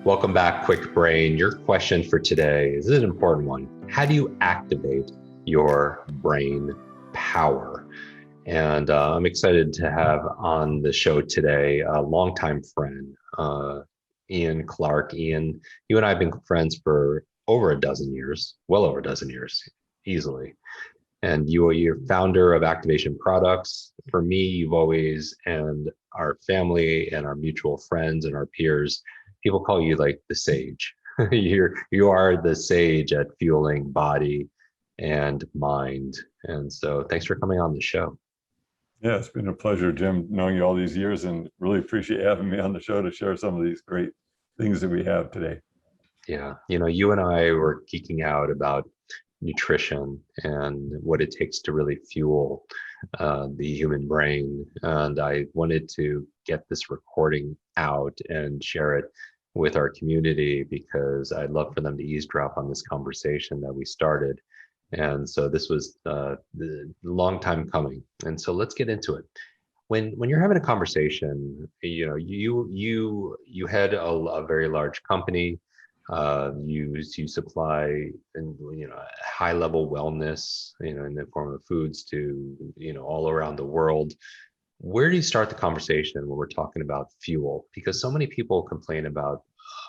Welcome back, Quick Brain. Your question for today is an important one. How do you activate your brain power? And I'm excited to have on the show today a longtime friend, Ian Clark. Ian, you and I have been friends for over a dozen years, well over a dozen years, easily. And you're founder of Activation Products. For me, you've always, and our family and our mutual friends and our peers, people call you like the sage. You are the sage at fueling body and mind. And so thanks for coming on the show. Yeah, it's been a pleasure, Jim, knowing you all these years, and really appreciate having me on the show to share some of these great things that we have today. Yeah, you and I were geeking out about nutrition and what it takes to really fuel the human brain. And I wanted to get this recording out and share it with our community because I'd love for them to eavesdrop on this conversation that we started. And so this was the long time coming. And so let's get into it. When you're having a conversation, you had a very large company. You supply and high level wellness, in the form of foods to all around the world. Where do you start the conversation when we're talking about fuel? Because so many people complain about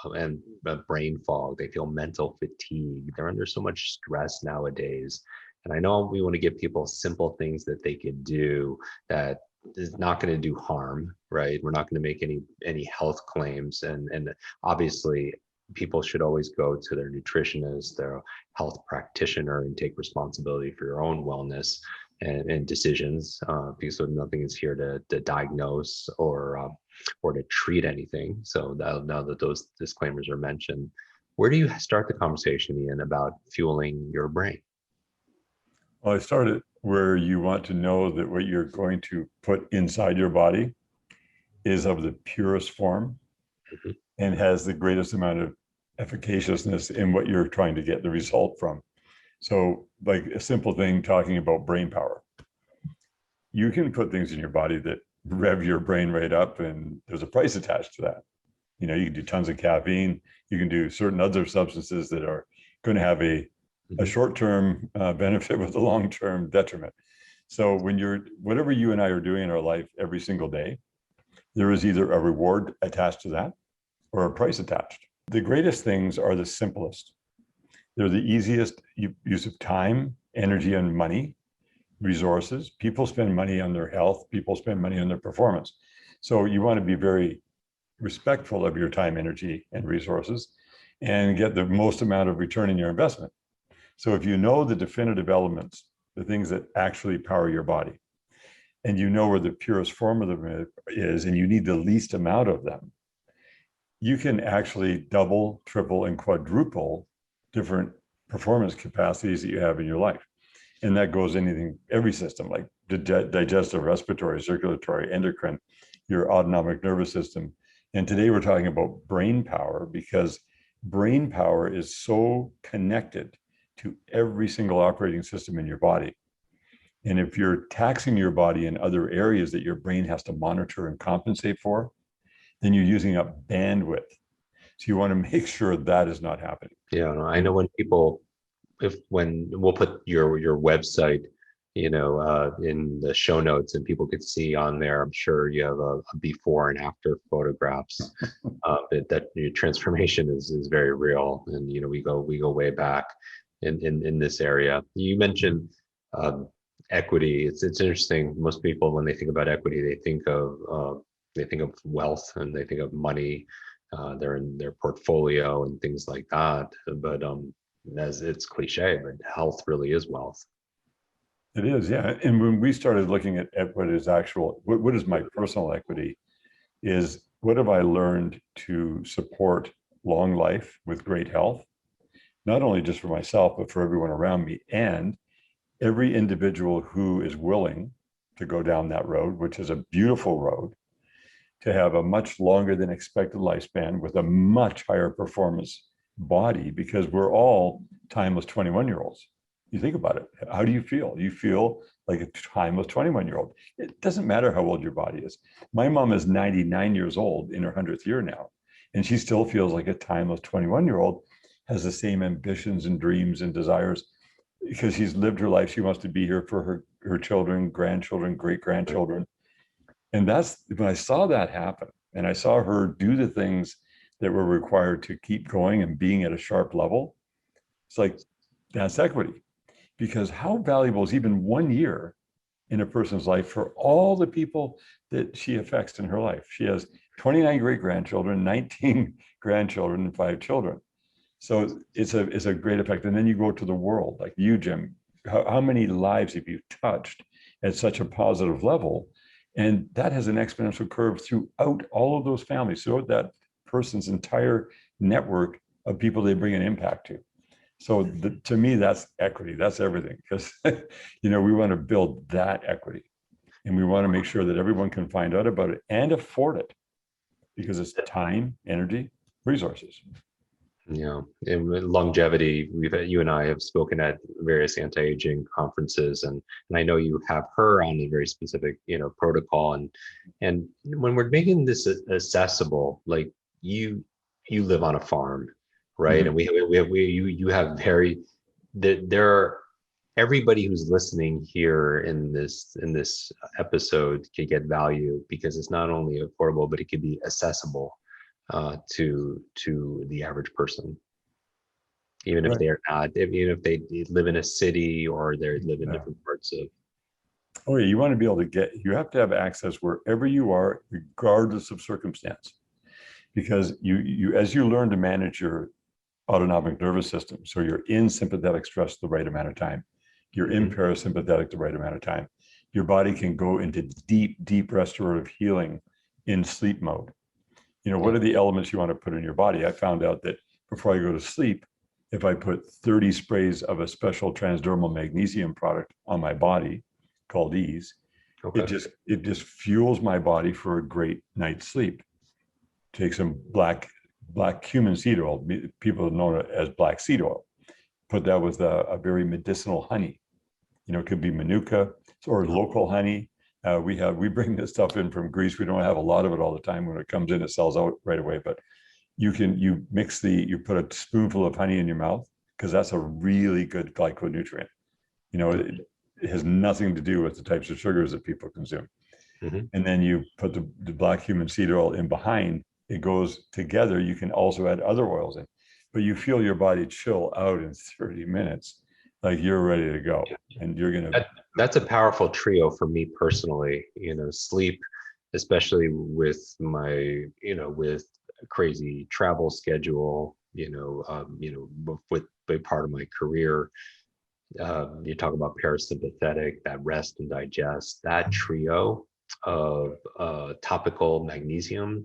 and brain fog. They feel mental fatigue. They're under so much stress nowadays. And I know we want to give people simple things that they could do that is not going to do harm, right? We're not going to make any health claims, and obviously people should always go to their nutritionist, their health practitioner, and take responsibility for your own wellness and decisions, because nothing is here to diagnose or to treat anything. So now that those disclaimers are mentioned, where do you start the conversation, Ian, about fueling your brain? Well, I started where you want to know that what you're going to put inside your body is of the purest form Mhm. and has the greatest amount of efficaciousness in what you're trying to get the result from. So, like a simple thing, talking about brain power, you can put things in your body that rev your brain right up, and there's a price attached to that. You can do tons of caffeine, you can do certain other substances that are going to have a Mhm. short-term benefit with a long-term detriment. So when you're, whatever you and I are doing in our life every single day, there is either a reward attached to that or a price attached. The greatest things are the simplest. They're the easiest use of time, energy, and money, resources. People spend money on their health, people spend money on their performance. So you want to be very respectful of your time, energy, and resources and get the most amount of return in your investment. So if you know the definitive elements, the things that actually power your body, and you know where the purest form of them is, and you need the least amount of them, you can actually double, triple, and quadruple different performance capacities that you have in your life. And that goes anything, every system, like the digestive, respiratory, circulatory, endocrine, your autonomic nervous system. And today we're talking about brain power because brain power is so connected to every single operating system in your body. And if you're taxing your body in other areas that your brain has to monitor and compensate for, then you're using up bandwidth. So you want to make sure that is not happening. Yeah, I know when people, if when we'll put your website, in the show notes, and people could see on there. I'm sure you have a before and after photographs. That your transformation is very real, and we go way back in this area. You mentioned um, equity. It's interesting. Most people, when they think about equity, they think of wealth and they think of money. They're in their portfolio and things like that. But as it's cliche, but health really is wealth. It is, yeah. And when we started looking at what is actual, what is my personal equity, is what have I learned to support long life with great health, not only just for myself, but for everyone around me. And every individual who is willing to go down that road, which is a beautiful road, to have a much longer than expected lifespan with a much higher performance body, because we're all timeless 21-year-olds. You think about it. How do you feel? You feel like a timeless 21-year-old. It doesn't matter how old your body is. My mom is 99 years old in her 100th year now, And she still feels like a timeless 21-year-old, has the same ambitions and dreams and desires because she's lived her life. She wants to be here for her children, grandchildren, great grandchildren. And that's when I saw that happen and I saw her do the things that were required to keep going and being at a sharp level. It's like, that's equity. Because how valuable is even 1 year in a person's life for all the people that she affects in her life? She has 29 great grandchildren, 19 grandchildren, and 5 children. So it's a great effect. And then you go to the world, like you, Jim. How many lives have you touched at such a positive level? And that has an exponential curve throughout all of those families, throughout that person's entire network of people they bring an impact to. So to me, that's equity. That's everything. Because we want to build that equity, and we want to make sure that everyone can find out about it and afford it, because it's time, energy, resources. And with longevity, you and I have spoken at various anti-aging conferences, and I know you have her on a very specific, protocol, and when we're making this accessible, like you live on a farm, right? Mm-hmm. And you have there are everybody who's listening here in this episode can get value because it's not only affordable, but it can be accessible to the average person, even if Right. they're not, even if they live in a city or they live in Yeah. different parts of. Oh yeah, you want to be able to you have to have access wherever you are, regardless of circumstance, because you as you learn to manage your autonomic nervous system, so you're in sympathetic stress the right amount of time, you're in parasympathetic the right amount of time, your body can go into deep restorative healing in sleep mode. What Yeah. are the elements you want to put in your body? I found out that before I go to sleep, if I put 30 sprays of a special transdermal magnesium product on my body called Ease, it Okay. just fuels my body for a great night's sleep. Take some black cumin seed oil, people know it as black seed oil. Put that with a very medicinal honey. It could be manuka or local honey. We bring this stuff in from Greece. We don't have a lot of it all the time. When it comes in, it sells out right away. But you put a spoonful of honey in your mouth, because that's a really good glyconutrient. It has nothing to do with the types of sugars that people consume. Mm-hmm. And then you put the black cumin seed oil in behind. It goes together. You can also add other oils in, but you feel your body chill out in 30 minutes, like you're ready to go, and you're gonna. That's a powerful trio for me personally. Sleep, especially with my, with a crazy travel schedule. With a part of my career. You talk about parasympathetic, that rest and digest, that trio of topical magnesium,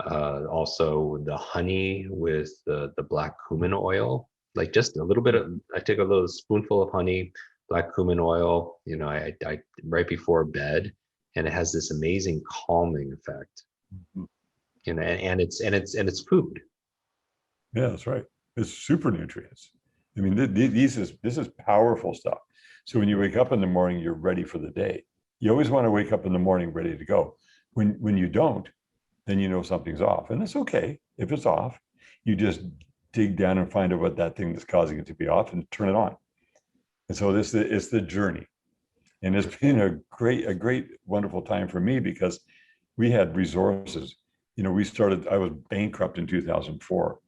also the honey with the black cumin oil, like just a little bit of, I take a little spoonful of honey, black cumin oil, I right before bed, and it has this amazing calming effect. And it's food. Yeah, that's right. It's super nutrients. I mean, this is powerful stuff. So when you wake up in the morning, you're ready for the day. You always want to wake up in the morning ready to go. When you don't, then you know something's off, and it's okay if it's off. You just dig down and find out what that thing that's causing it to be off and turn it on. And so this is the journey, and it's been a great, wonderful time for me because we had resources. I was bankrupt in 2004.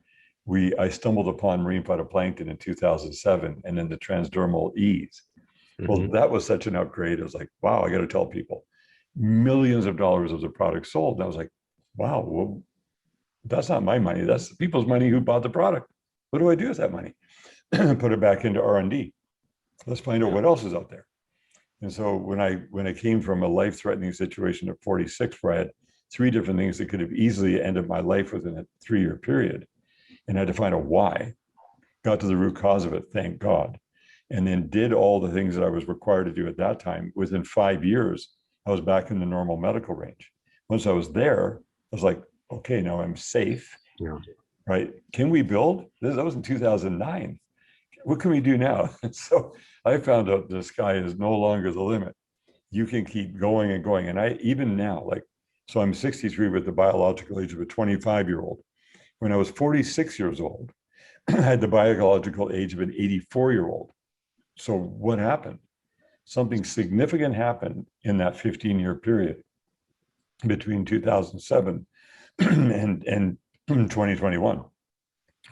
I stumbled upon marine phytoplankton in 2007, and then the transdermal Ease. Well, Mm-hmm. that was such an upgrade. I was like, wow, I got to tell people. Millions of dollars of the product sold. And I was like, wow, well, that's not my money. That's the people's money who bought the product. What do I do with that money? Put it back into R&D. Let's find out what else is out there. And so when I came from a life-threatening situation at 46, where I had 3 different things that could have easily ended my life within a 3-year period, and had to find out why, got to the root cause of it, thank God, and then did all the things that I was required to do at that time. Within 5 years, I was back in the normal medical range. Once I was there, I was like, okay, now I'm safe, Yeah. right? Can we build? That was in 2009. What can we do now? And so I found out the sky is no longer the limit. You can keep going and going. And I, even now, so I'm 63 with the biological age of a 25-year-old. When I was 46 years old, I had the biological age of an 84-year-old. So what happened? Something significant happened in that 15-year period between 2007 and 2021.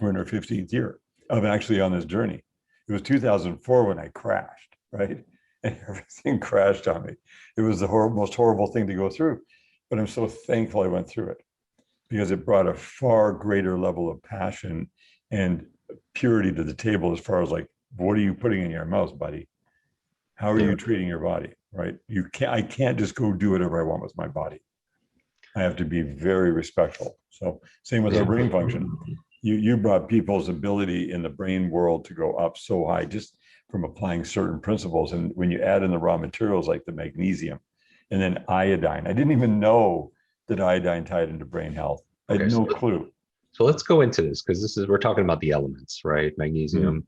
We're in our 15th year of actually on this journey. It was 2004 when I crashed, right? And everything crashed on me. It was the most horrible thing to go through. But I'm so thankful I went through it, because it brought a far greater level of passion and purity to the table, as far as like, what are you putting in your mouth, buddy? How are you treating your body, right? I can't just go do whatever I want with my body. I have to be very respectful. So same with our brain function. You brought people's ability in the brain world to go up so high just from applying certain principles. And when you add in the raw materials like the magnesium and then iodine, I didn't even know that iodine tied into brain health. I had no clue. So let's go into this, because we're talking about the elements, right? Magnesium,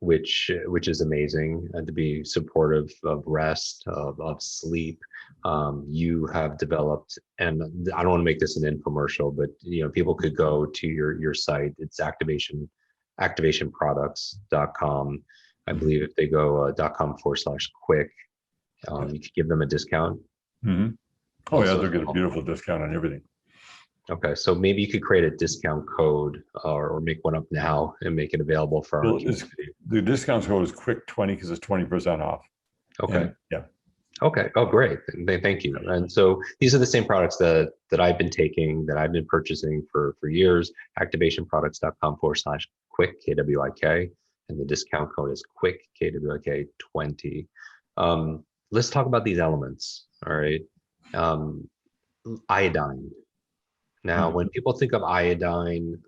which is amazing, and to be supportive of rest, of sleep. You have developed, and I don't want to make this an infomercial, but people could go to your site. It's activationproducts.com. I believe if they go .com/Kwik, you could give them a discount. Mm-hmm. Oh yeah, they'll get a beautiful discount on everything. Okay, so maybe you could create a discount code or make one up now and make it available for our community. The discount code is Kwik20 because it's 20% off. Okay. And, yeah. Okay. Oh, great. Thank you. And so these are the same products that I've been taking, that I've been purchasing for years. Activationproducts.com/Kwik, KWIK, and the discount code is Kwik, KWIK20. Let's talk about these elements. All right. Iodine. Now, when people think of iodine,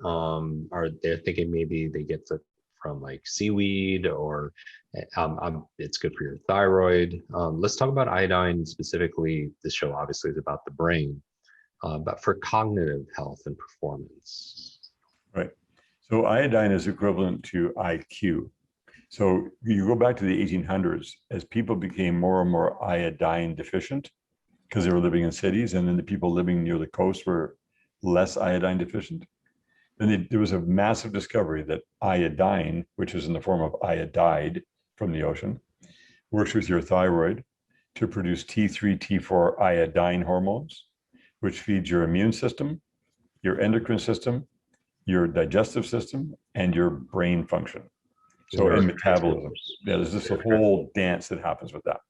they're thinking maybe they get it from like seaweed, or it's good for your thyroid. Let's talk about iodine specifically. This show obviously is about the brain, but for cognitive health and performance. Right. So iodine is equivalent to IQ. So you go back to the 1800s, as people became more and more iodine deficient because they were living in cities, and then the people living near the coast were less iodine deficient. Then there was a massive discovery that iodine, which is in the form of iodide from the ocean, works with your thyroid to produce T3, T4 iodine hormones, which feeds your immune system, your endocrine system, your digestive system, and your brain function. So in metabolism, there's just a whole dance that happens with that.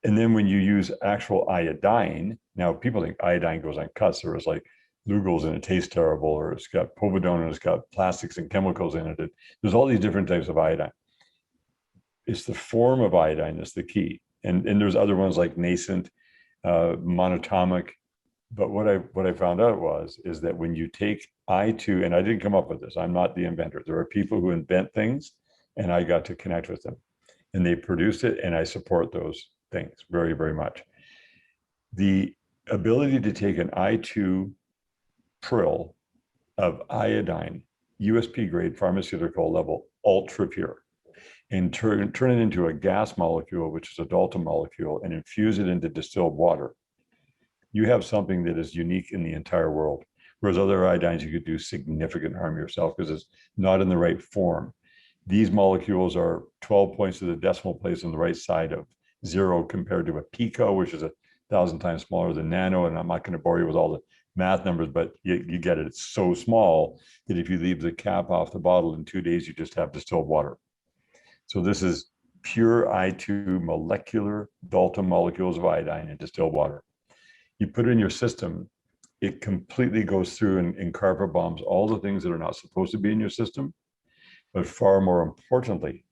And then when you use actual iodine, now people think iodine goes on cuts, or it's like Lugol's and it tastes terrible, or it's got povidone and it's got plastics and chemicals in it. There's all these different types of iodine. It's the form of iodine that's the key. And there's other ones like nascent, monatomic. But what I found out is that when you take I2, and I didn't come up with this, I'm not the inventor. There are people who invent things, and I got to connect with them. And they produced it, and I support those things very, very much. The ability to take an I2 prill of iodine, USP grade pharmaceutical level, ultra pure, and turn it into a gas molecule, which is a Dalton molecule, and infuse it into distilled water, you have something that is unique in the entire world. Whereas other iodines, you could do significant harm to yourself because it's not in the right form. These molecules are 12 points to the decimal place on the right side of zero compared to a pico, which is 1,000 times smaller than nano. And I'm not going to bore you with all the math numbers, but you get it. It's so small that if you leave the cap off the bottle in 2 days, you just have distilled water. So this is pure I2 molecular Dalton molecules of iodine in distilled water. You put it in your system, it completely goes through and carpet bombs all the things that are not supposed to be in your system. But far more importantly,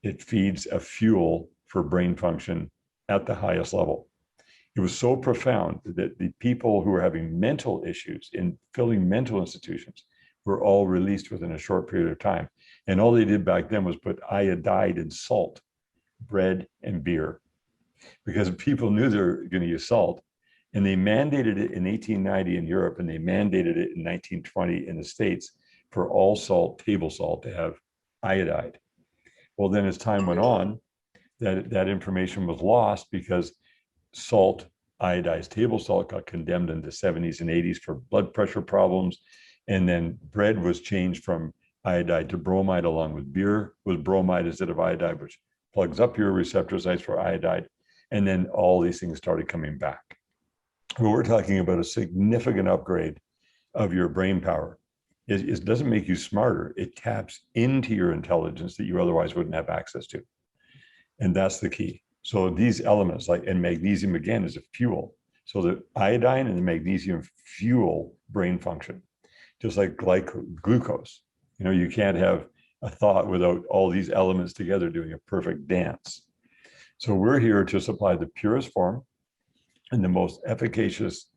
it feeds a fuel for brain function at the highest level. It was so profound that the people who were having mental issues in filling mental institutions were all released within a short period of time. And all they did back then was put iodide in salt, bread, and beer, because people knew they were going to use salt. And they mandated it in 1890 in Europe, and they mandated it in 1920 in the States for all salt, table salt, to have iodide. Well, then as time went on, that information was lost because salt iodized table salt got condemned in the 70s and 80s for blood pressure problems. And then bread was changed from iodide to bromide, along with beer was bromide instead of iodide, which plugs up your receptor sites for iodide. And then all these things started coming back. But we're talking about a significant upgrade of your brain power. It doesn't make you smarter. It taps into your intelligence that you otherwise wouldn't have access to. And that's the key. So these elements, like, and magnesium again is a fuel. So the iodine and the magnesium fuel brain function, just like glucose. You know, you can't have a thought without all these elements together doing a perfect dance. So we're here to supply the purest form and the most efficacious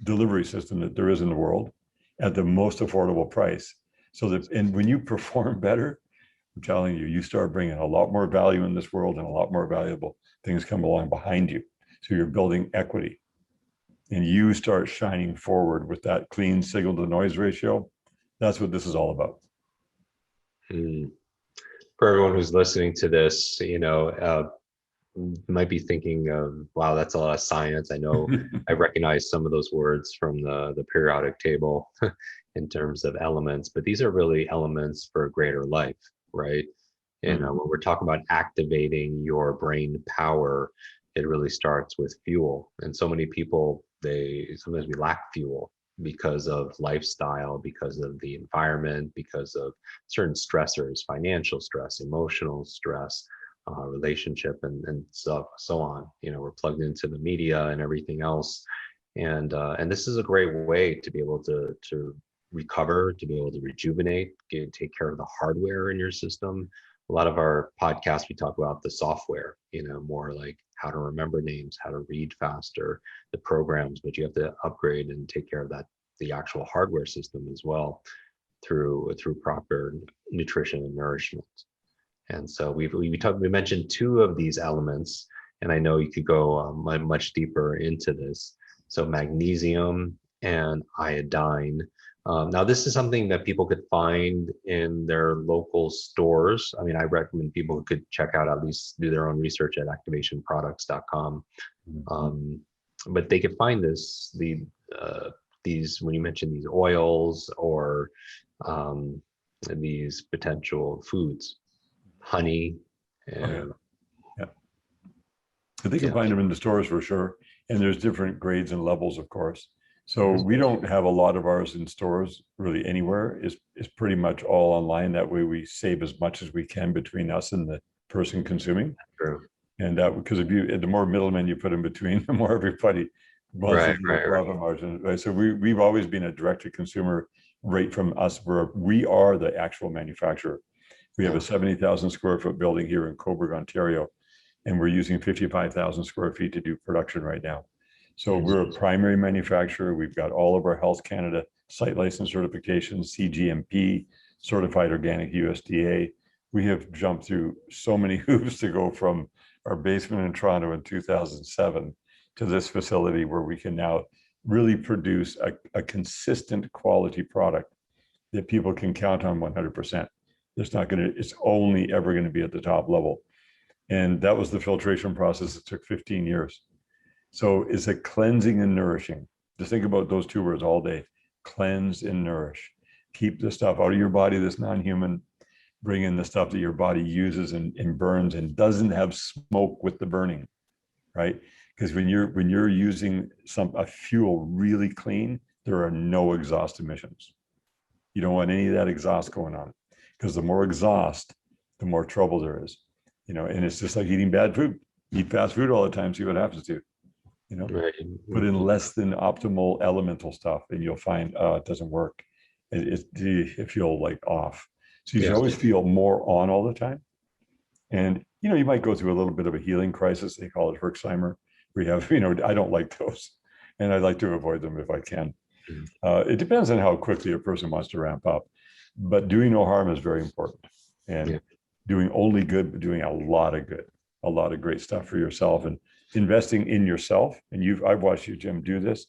delivery system that there is in the world at the most affordable price. So that, and when you perform better, I'm telling you, you start bringing a lot more value in this world, and a lot more valuable things come along behind you. So you're building equity, and you start shining forward with that clean signal to noise ratio. That's what this is all about. For everyone who's listening to this, might be thinking of, wow, that's a lot of science. I know I recognize some of those words from the periodic table in terms of elements, but these are really elements for a greater life, right? And when we're talking about activating your brain power, it really starts with fuel. And so many people, sometimes we lack fuel because of lifestyle, because of the environment, because of certain stressors, financial stress, emotional stress, relationship, and so on. We're plugged into the media and everything else, and this is a great way to be able to recover, to be able to rejuvenate, take care of the hardware in your system. A lot of our podcasts, we talk about the software, more like how to remember names, how to read faster, the programs, but you have to upgrade and take care of the actual hardware system as well through proper nutrition and nourishment. And so we mentioned two of these elements, and I know you could go much deeper into this. So magnesium and iodine. Now, this is something that people could find in their local stores. I mean, I recommend people could check out, at least do their own research at activationproducts.com. But they could find these, when you mention these oils or these potential foods, honey. And they can find them in the stores for sure. And there's different grades and levels, of course. So we don't have a lot of ours in stores really anywhere. It's pretty much all online. That way we save as much as we can between us and the person consuming. True. And that, because the more middlemen you put in between, the more everybody wants to do a profit margin. Right. So we've always been a direct to consumer right from us, where we are the actual manufacturer. We have a 70,000 square foot building here in Coburg, Ontario, and we're using 55,000 square feet to do production right now. So we're a primary manufacturer. We've got all of our Health Canada site license certifications, CGMP, certified organic USDA. We have jumped through so many hoops to go from our basement in Toronto in 2007 to this facility where we can now really produce a consistent quality product that people can count on 100%. It's only ever going to be at the top level. And that was the filtration process that took 15 years. So it's a cleansing and nourishing. Just think about those two words all day: cleanse and nourish. Keep the stuff out of your body that's non-human. Bring in the stuff that your body uses and burns and doesn't have smoke with the burning, right? Because when you're using a fuel really clean, there are no exhaust emissions. You don't want any of that exhaust going on, because the more exhaust, the more trouble there is. And it's just like eating bad food. Eat fast food all the time, see what happens to you. Right. Put in less than optimal elemental stuff, and you'll find it doesn't work. It feels like off. So you should always feel more on all the time. And you might go through a little bit of a healing crisis. They call it Herxheimer. We have, I don't like those, and I like to avoid them if I can. It depends on how quickly a person wants to ramp up, but doing no harm is very important. And doing only good, but doing a lot of good, a lot of great stuff for yourself, and investing in yourself. And I've watched you, Jim, do this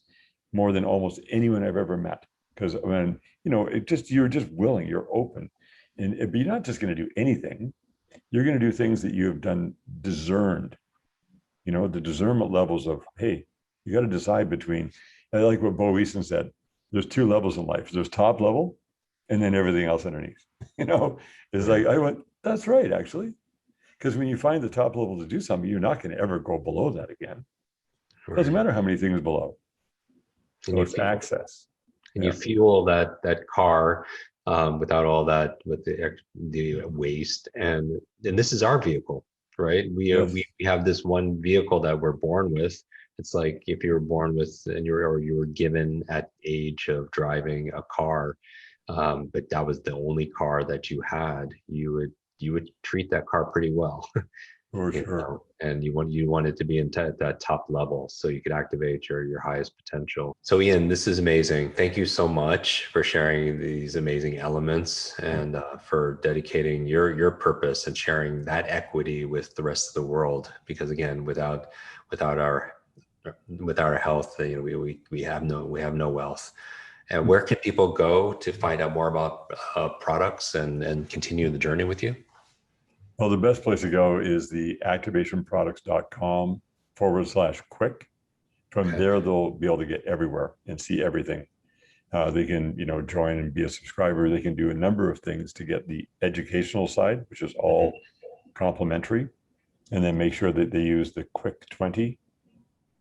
more than almost anyone I've ever met. Because when, you're just willing, you're open. But you're not just going to do anything. You're going to do things that you have done discerned, the discernment levels of, hey, You got to decide between, I like what Bo Easton said, there's two levels in life. There's top level and then everything else underneath. It's like, I went, that's right, actually. Because when you find the top level to do something, you're not going to ever go below that again. It doesn't matter how many things below. And So you it's feel, access. and Yeah. you fuel that car without all that, with the waste. And this is our vehicle, right? Yes. We have this one vehicle that we're born with. It's like if you were born with, or you were given at age of driving a car, but that was the only car that you had, you would treat that car pretty well. For sure. And you want it to be in that top level so you could activate your highest potential. So Ian, this is amazing. Thank you so much for sharing these amazing elements, and for dedicating your purpose and sharing that equity with the rest of the world. Because again, without our health, we have no wealth. And where can people go to find out more about products and continue the journey with you? Well, the best place to go is the activationproducts.com/Kwik. From Okay. there, they'll be able to get everywhere and see everything. They can, join and be a subscriber. They can do a number of things to get the educational side, which is all complimentary, and then make sure that they use the Kwik 20.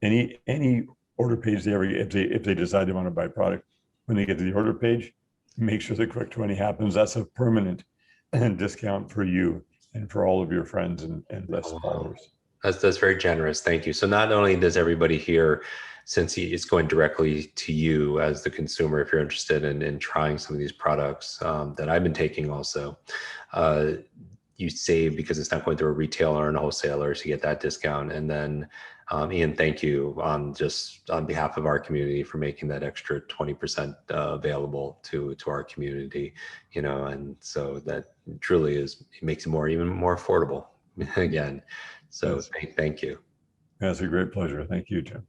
Any order page they ever, if they decide they want to buy product, when they get to the order page, make sure the Kwik 20 happens. That's a permanent discount for you and for all of your friends and list Oh, wow. followers. That's very generous. Thank you. So not only does everybody here, since it's going directly to you as the consumer, if you're interested in trying some of these products that I've been taking also, uh, you save because it's not going through a retailer and a wholesaler to get that discount. And then Ian, thank you just on behalf of our community for making that extra 20% available to our community, and so that truly it makes it even more affordable again. So Yes, thank you. that's a great pleasure. Thank you, Jim.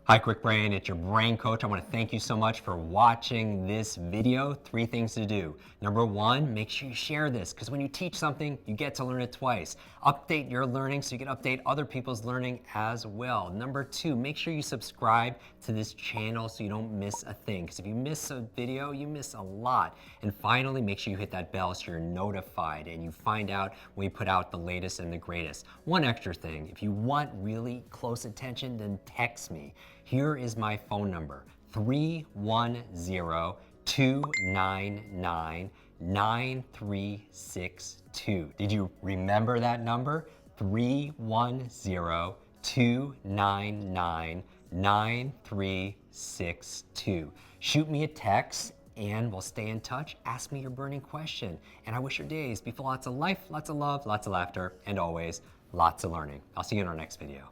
Hi, Kwik Brain. It's your brain coach. I want to thank you so much for watching this video. 3 things to do. Number 1, make sure you share this, because when you teach something, you get to learn it twice. Update your learning so you can update other people's learning as well. Number 2, make sure you subscribe to this channel so you don't miss a thing, because if you miss a video, you miss a lot. And finally, make sure you hit that bell so you're notified and you find out when we put out the latest and the greatest. One extra thing, if you want really close attention, then text me. Here is my phone number, 310-299-9362. Did you remember that number? 310-299-9362. Shoot me a text and we'll stay in touch. Ask me your burning question. And I wish your days be full of lots of life, lots of love, lots of laughter, and always lots of learning. I'll see you in our next video.